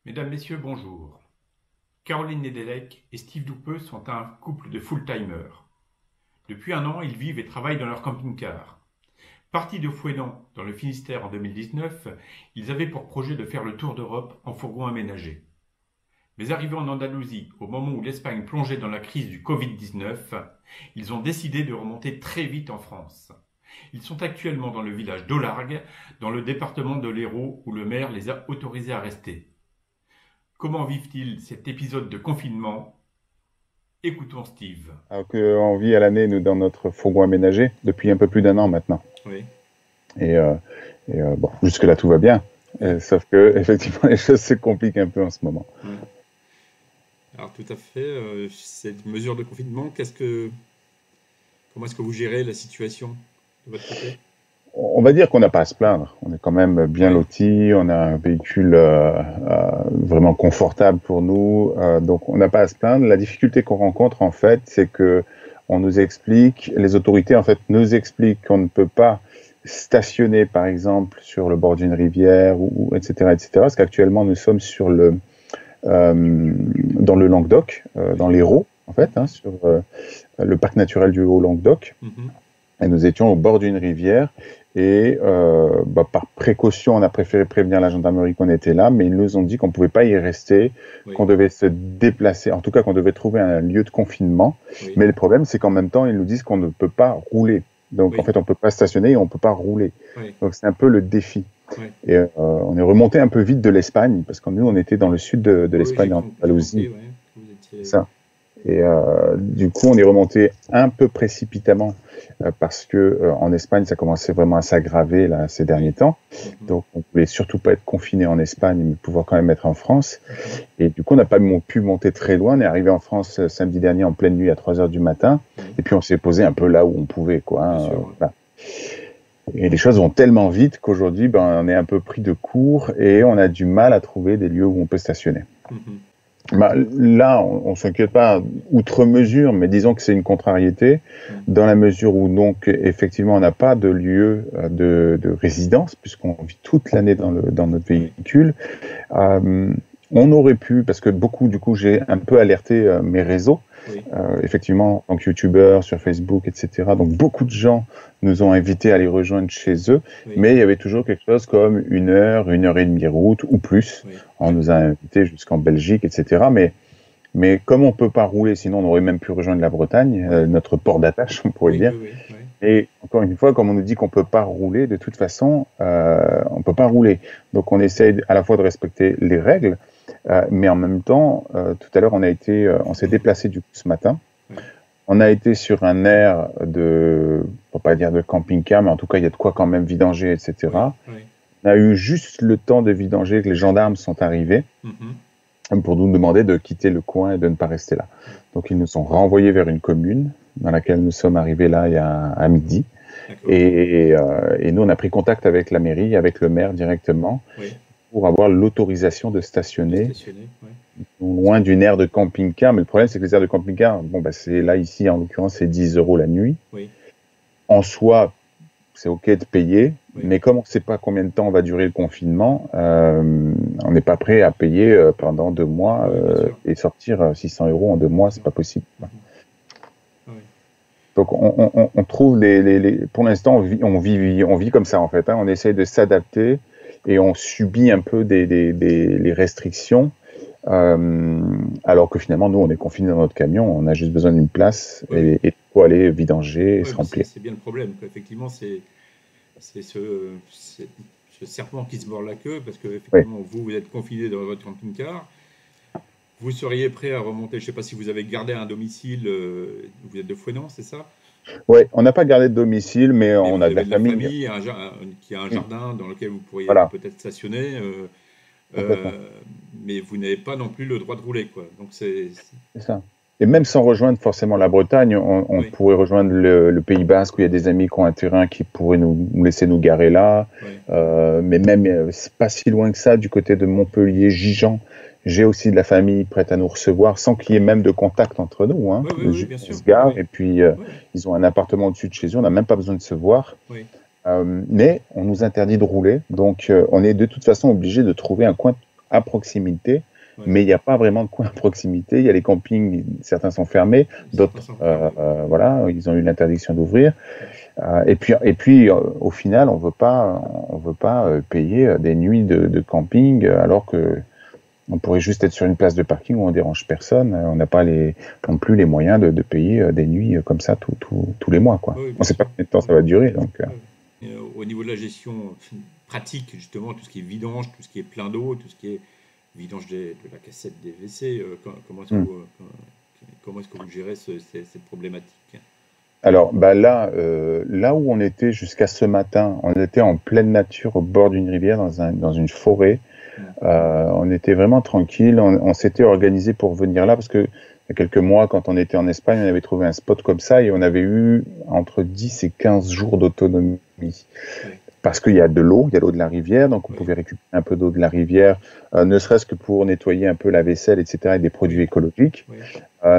Mesdames, Messieurs, bonjour. Caroline Nedelec et Steve Doupeux sont un couple de full-timers. Depuis un an, ils vivent et travaillent dans leur camping-car. Partis de Fouesnant, dans le Finistère en 2019, ils avaient pour projet de faire le tour d'Europe en fourgon aménagé. Mais arrivés en Andalousie, au moment où l'Espagne plongeait dans la crise du Covid-19, ils ont décidé de remonter très vite en France. Ils sont actuellement dans le village d'Olargues, dans le département de l'Hérault, où le maire les a autorisés à rester. Comment vivent-ils cet épisode de confinement? Écoutons Steve. Alors qu'on vit à l'année, nous, dans notre fourgon aménagé, depuis un peu plus d'un an maintenant. Oui. Et, euh, bon, jusque-là, tout va bien. Sauf que, effectivement, les choses se compliquent un peu en ce moment. Oui. Alors tout à fait, cette mesure de confinement, comment est-ce que vous gérez la situation de votre côté? On va dire qu'on n'a pas à se plaindre. On est quand même bien Oui. lotis. On a un véhicule vraiment confortable pour nous. Donc, on n'a pas à se plaindre. La difficulté qu'on rencontre, en fait, c'est que on nous explique, les autorités, en fait, nous expliquent qu'on ne peut pas stationner, par exemple, sur le bord d'une rivière, etc., etc. Parce qu'actuellement, nous sommes dans le Languedoc, dans l'Hérault, en fait, sur le parc naturel du Haut-Languedoc. Et nous étions au bord d'une rivière et par précaution, on a préféré prévenir la gendarmerie qu'on était là, mais ils nous ont dit qu'on ne pouvait pas y rester, Oui. qu'on devait se déplacer, en tout cas qu'on devait trouver un lieu de confinement. Oui. Mais le problème, c'est qu'en même temps, ils nous disent qu'on ne peut pas rouler. Donc Oui. en fait, on ne peut pas stationner et on ne peut pas rouler. Oui. Donc c'est un peu le défi. Oui. Et on est remonté un peu vite de l'Espagne, parce que nous, on était dans le sud de Oui, l'Espagne, j'ai en Andalousie. compris, ouais, que vous étiez... Ça. Et du coup, on est remonté un peu précipitamment parce que en Espagne, ça commençait vraiment à s'aggraver là ces derniers temps. Donc, on voulait surtout pas être confiné en Espagne, mais pouvoir quand même être en France. Et du coup, on n'a pas pu monter très loin. On est arrivé en France samedi dernier en pleine nuit à 3 heures du matin. Et puis, on s'est posé un peu là où on pouvait, quoi. Bien sûr. Voilà. Et les choses vont tellement vite qu'aujourd'hui, on est un peu pris de court et on a du mal à trouver des lieux où on peut stationner. Là, on ne s'inquiète pas outre mesure, mais disons que c'est une contrariété, dans la mesure où, donc, effectivement, on n'a pas de lieu de résidence, puisqu'on vit toute l'année dans notre véhicule. On aurait pu, parce que beaucoup, du coup, j'ai un peu alerté mes réseaux, effectivement, en tant que youtubeur, sur Facebook, etc. Donc, beaucoup de gens nous ont invités à les rejoindre chez eux, mais il y avait toujours quelque chose comme 1 heure et demie de route ou plus. On nous a invités jusqu'en Belgique, etc. Mais comme on ne peut pas rouler, sinon on aurait même pu rejoindre la Bretagne, notre port d'attache, on pourrait dire. Et encore une fois, comme on nous dit qu'on ne peut pas rouler, de toute façon, on ne peut pas rouler. Donc on essaye à la fois de respecter les règles, mais en même temps, tout à l'heure, on s'est déplacé du coup ce matin. On a été sur un aire pour pas dire de camping-car, mais en tout cas, il y a de quoi quand même vidanger, etc. On a eu juste le temps de vidanger que les gendarmes sont arrivés pour nous demander de quitter le coin et de ne pas rester là. Donc, ils nous ont renvoyés vers une commune dans laquelle nous sommes arrivés là à midi. Et nous, on a pris contact avec la mairie, avec le maire directement, pour avoir l'autorisation de stationner loin d'une aire de camping-car. Mais le problème, c'est que les aires de camping-car, c'est là, ici, en l'occurrence, c'est 10 € la nuit. En soi, c'est OK de payer, mais comme on ne sait pas combien de temps va durer le confinement, on n'est pas prêt à payer pendant 2 mois et sortir 600 € en 2 mois, c'est pas possible. Donc on trouve pour l'instant on vit comme ça en fait. On essaye de s'adapter et on subit un peu les restrictions, alors que finalement nous on est confinés dans notre camion, on a juste besoin d'une place et pour aller vidanger et se remplir. C'est bien le problème, effectivement c'est ce serpent qui se mord la queue, parce que effectivement vous êtes confiné dans votre camping-car. Vous seriez prêt à remonter, je ne sais pas si vous avez gardé un domicile, vous êtes de Fouesnant, c'est ça? Oui, on n'a pas gardé de domicile, mais on a de la famille. Qui a un jardin dans lequel vous pourriez peut-être stationner, mais vous n'avez pas non plus le droit de rouler, quoi. Donc c'est ça. Et même sans rejoindre forcément la Bretagne, on pourrait rejoindre le Pays Basque, où il y a des amis qui ont un terrain qui pourraient nous laisser nous garer là. Mais même, c'est pas si loin que ça, du côté de Montpellier, Gijan. J'ai aussi de la famille prête à nous recevoir, sans qu'il y ait même de contact entre nous. Bien sûr. On se gare, et puis ils ont un appartement au-dessus de chez eux, on n'a même pas besoin de se voir. Mais on nous interdit de rouler, donc on est de toute façon obligé de trouver un coin à proximité, mais il n'y a pas vraiment de coin à proximité. Il y a les campings, certains sont fermés, d'autres, voilà, ils ont eu l'interdiction d'ouvrir. Et puis au final, on veut pas payer des nuits de camping alors que on pourrait juste être sur une place de parking où on dérange personne. On n'a pas non plus les moyens de payer des nuits comme ça tous les mois, quoi. On ne sait pas combien de temps ça va durer. Donc, au niveau de la gestion pratique, justement, tout ce qui est vidange, tout ce qui est plein d'eau, tout ce qui est vidange de la cassette des WC, comment est-ce que vous gérez cette problématique? Alors, là où on était jusqu'à ce matin, on était en pleine nature au bord d'une rivière, dans une forêt. On était vraiment tranquille. On s'était organisé pour venir là parce que il y a quelques mois, quand on était en Espagne, on avait trouvé un spot comme ça et on avait eu entre 10 et 15 jours d'autonomie. Parce qu'il y a de l'eau, il y a l'eau de la rivière, donc on pouvait récupérer un peu d'eau de la rivière, ne serait-ce que pour nettoyer un peu la vaisselle, etc., et des produits écologiques,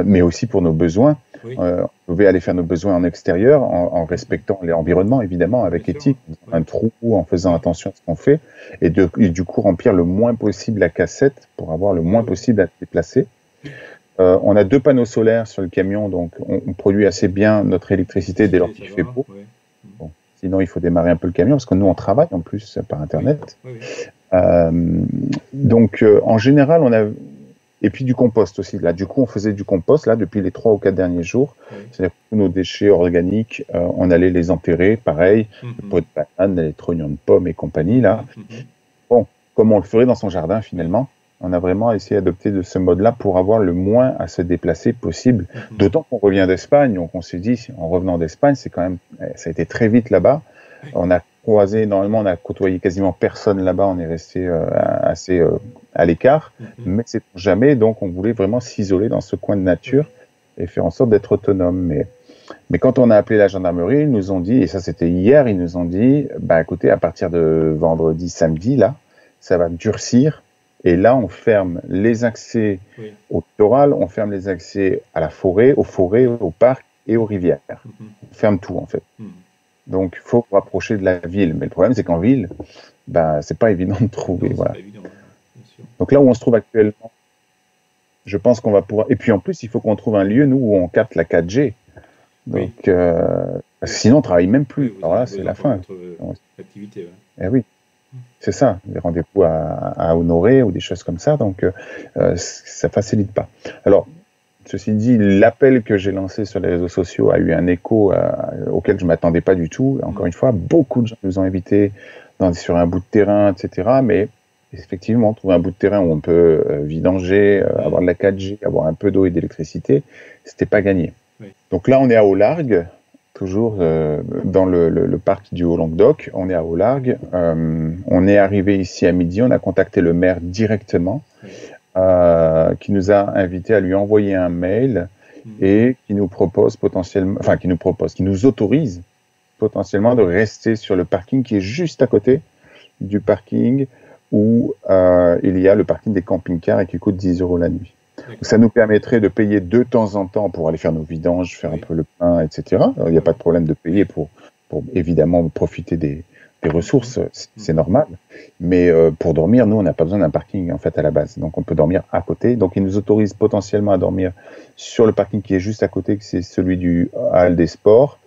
mais aussi pour nos besoins. On pouvait aller faire nos besoins en extérieur, en respectant l'environnement, évidemment, avec éthique, un trou, en faisant attention à ce qu'on fait, et du coup remplir le moins possible la cassette pour avoir le moins possible à se déplacer. On a 2 panneaux solaires sur le camion, donc on produit assez bien notre électricité dès lors qu'il fait beau. Bon. Sinon, il faut démarrer un peu le camion, parce que nous, on travaille en plus par Internet. Donc, en général, on a... Et puis du compost aussi. Là, du coup, on faisait du compost là depuis les 3 ou 4 derniers jours. C'est-à-dire que tous nos déchets organiques, on allait les enterrer, pareil, le pot de banane, les trognons de pommes et compagnie, là. Bon, comme on le ferait dans son jardin, finalement. On a vraiment essayé d'adopter de ce mode-là pour avoir le moins à se déplacer possible. D'autant qu'on revient d'Espagne, donc on s'est dit, en revenant d'Espagne, c'est quand même, ça a été très vite là-bas. On a croisé énormément, on a côtoyé quasiment personne là-bas, on est resté assez à l'écart, mais c'est jamais, donc on voulait vraiment s'isoler dans ce coin de nature et faire en sorte d'être autonome. Mais quand on a appelé la gendarmerie, ils nous ont dit, et ça c'était hier, ils nous ont dit, bah écoutez, à partir de vendredi, samedi, là, ça va durcir. Et là, on ferme les accès au littoral, on ferme les accès à la forêt, aux parcs et aux rivières. On ferme tout, en fait. Donc, il faut rapprocher de la ville. Mais le problème, c'est qu'en ville, bah, c'est pas évident de trouver. Non, voilà. Évident, bien sûr. Donc là où on se trouve actuellement, je pense qu'on va pouvoir... Et puis en plus, il faut qu'on trouve un lieu, nous, où on capte la 4G. Donc, parce que sinon, on ne travaille même plus. Alors là, c'est la fin. Activité, Eh oui. C'est ça, des rendez-vous à honorer ou des choses comme ça, donc ça facilite pas. Alors, ceci dit, l'appel que j'ai lancé sur les réseaux sociaux a eu un écho auquel je ne m'attendais pas du tout. Encore une fois, beaucoup de gens nous ont invités sur un bout de terrain, etc. Mais effectivement, trouver un bout de terrain où on peut vidanger, avoir de la 4G, avoir un peu d'eau et d'électricité, c'était pas gagné. Donc là, on est à Haut-Largue, toujours dans le parc du Haut-Languedoc. On est à Haut-Largue. On est arrivé ici à midi. On a contacté le maire directement, qui nous a invités à lui envoyer un mail et qui nous propose potentiellement, enfin qui nous autorise potentiellement de rester sur le parking qui est juste à côté du parking où il y a le parking des camping-cars et qui coûte 10 € la nuit. Donc, ça nous permettrait de payer de temps en temps pour aller faire nos vidanges, faire un peu le pain, etc. Il n'y a pas de problème de payer pour évidemment profiter des ressources, c'est normal. Mais pour dormir, nous, on n'a pas besoin d'un parking en fait à la base. Donc on peut dormir à côté. Donc ils nous autorisent potentiellement à dormir sur le parking qui est juste à côté, que c'est celui du Hall des Sports.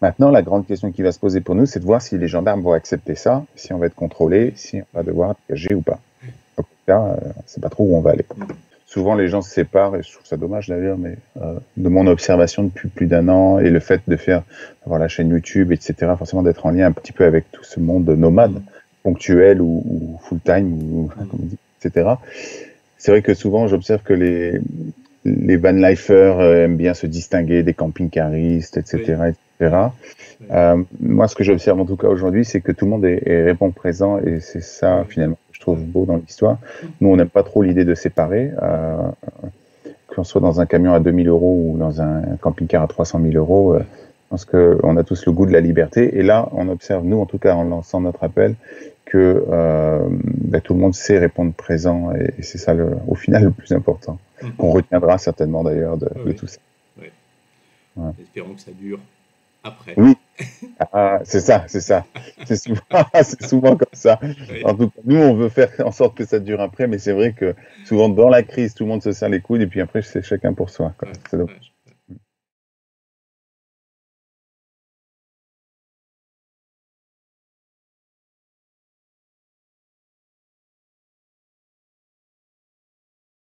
Maintenant, la grande question qui va se poser pour nous, c'est de voir si les gendarmes vont accepter ça, si on va être contrôlé, si on va devoir dégager ou pas. Donc là, on ne sait pas trop où on va aller. Souvent, les gens se séparent, et je trouve ça dommage d'ailleurs, mais de mon observation depuis plus d'1 an, et le fait d'avoir la chaîne YouTube, etc., forcément d'être en lien un petit peu avec tout ce monde nomade, ponctuel ou full-time, ou, comme on dit, etc. C'est vrai que souvent, j'observe que les van-lifers aiment bien se distinguer des camping-caristes, etc., etc. Moi, ce que j'observe en tout cas aujourd'hui, c'est que tout le monde répond présent, et c'est ça, finalement, je trouve beau dans l'histoire. Nous, on n'aime pas trop l'idée de séparer, qu'on soit dans un camion à 2 000 € ou dans un camping-car à 300 000 €. Je pense qu'on a tous le goût de la liberté. Et là, on observe, nous, en tout cas, en lançant notre appel, que tout le monde sait répondre présent. Et c'est ça, au final, le plus important. Qu'on retiendra certainement, d'ailleurs, de tout ça. Ouais. Espérons que ça dure après. Oui, Ah, c'est ça. C'est souvent comme ça. Oui. En tout cas, nous, on veut faire en sorte que ça dure après, mais c'est vrai que souvent dans la crise, tout le monde se serre les coudes et puis après, c'est chacun pour soi, quoi. Ouais, C'est dommage. ouais.